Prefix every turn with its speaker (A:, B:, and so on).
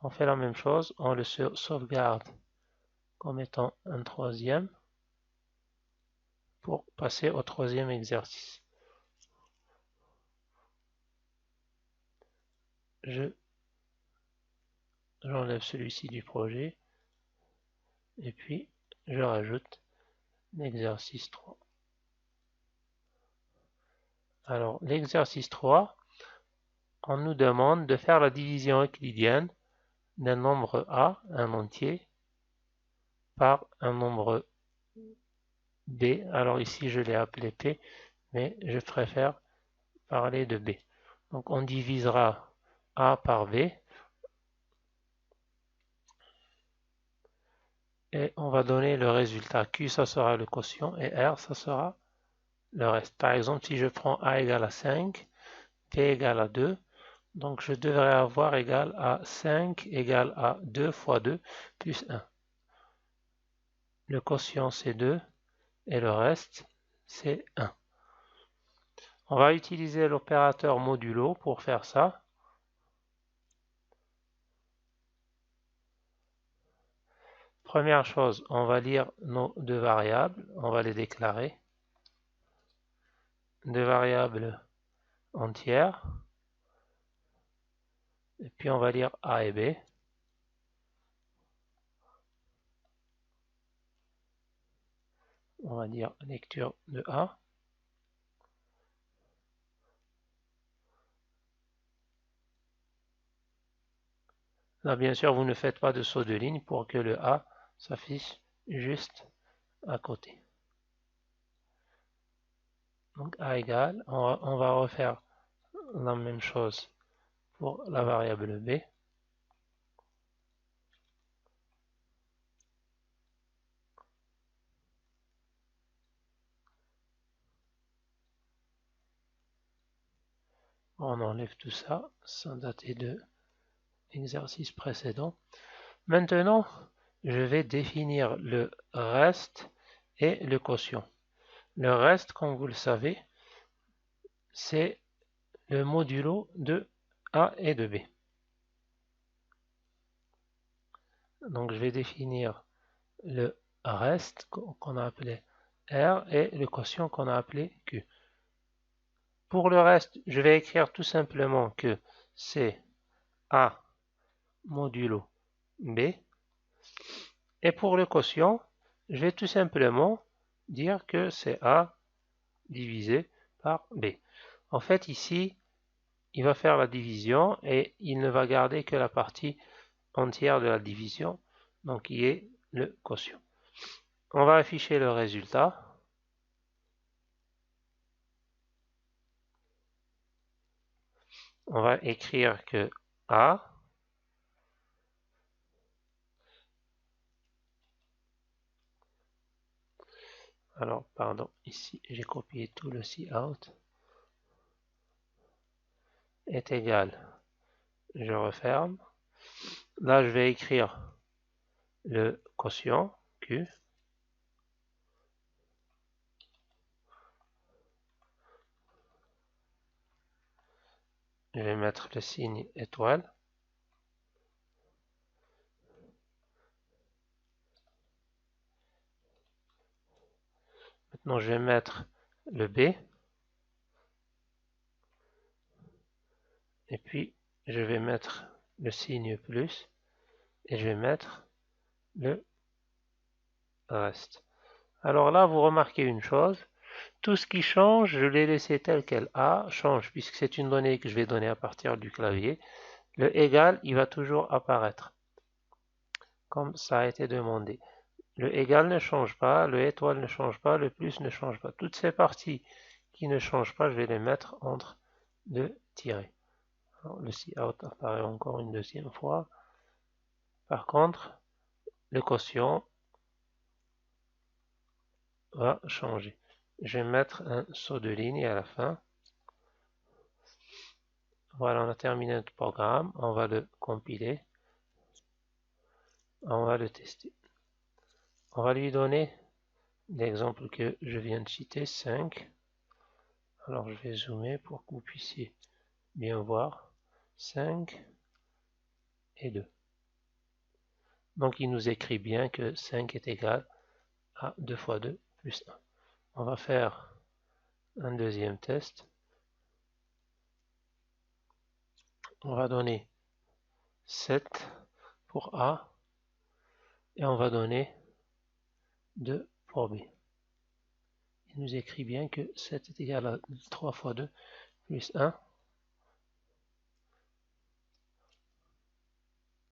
A: on fait la même chose, on le sauvegarde comme étant un troisième pour passer au troisième exercice. J'enlève celui-ci du projet et puis je rajoute l'exercice 3. Alors l'exercice 3, on nous demande de faire la division euclidienne d'un nombre A, un entier, par un nombre B. Alors ici je l'ai appelé P, mais je préfère parler de B. Donc on divisera A par B et on va donner le résultat. Q, ça sera le quotient et R, ça sera le reste. Par exemple, si je prends A égale à 5, P égale à 2, donc je devrais avoir égal à 5 égale à 2 fois 2 plus 1. Le quotient c'est 2 et le reste c'est 1. On va utiliser l'opérateur modulo pour faire ça. Première chose, on va lire nos deux variables, on va les déclarer. Deux variables entières. Et puis on va lire A et B. On va dire lecture de A. Là, bien sûr, vous ne faites pas de saut de ligne pour que le A s'affiche juste à côté. Donc A égale, on va refaire la même chose pour la variable B. On enlève tout ça, sans dater de l'exercice précédent. Maintenant, je vais définir le reste et le quotient. Le reste, comme vous le savez, c'est le modulo de A et de B. Donc je vais définir le reste qu'on a appelé R et le quotient qu'on a appelé Q. Pour le reste, je vais écrire tout simplement que c'est A modulo B. Et pour le quotient, je vais tout simplement dire que c'est A divisé par B. En fait, ici, il va faire la division et il ne va garder que la partie entière de la division, donc qui est le quotient. On va afficher le résultat. On va écrire que A alors pardon, ici j'ai copié tout le cout est égal, je referme. Là je vais écrire le quotient Q. Je vais mettre le signe étoile. Maintenant je vais mettre le B. Et puis je vais mettre le signe plus. Et je vais mettre le reste. Alors là vous remarquez une chose. Tout ce qui change, je l'ai laissé tel quel. A change puisque c'est une donnée que je vais donner à partir du clavier. Le égal, il va toujours apparaître comme ça a été demandé. Le égal ne change pas, le étoile ne change pas, le plus ne change pas. Toutes ces parties qui ne changent pas, je vais les mettre entre deux tirets. Alors, le cout apparaît encore une deuxième fois. Par contre, le quotient va changer. Je vais mettre un saut de ligne à la fin. Voilà, on a terminé notre programme. On va le compiler. On va le tester. On va lui donner l'exemple que je viens de citer, 5. Alors je vais zoomer pour que vous puissiez bien voir. 5 et 2. Donc il nous écrit bien que 5 est égal à 2 fois 2 plus 1. On va faire un deuxième test. On va donner 7 pour A et on va donner 2 pour B. Il nous écrit bien que 7 est égal à 3 fois 2 plus 1.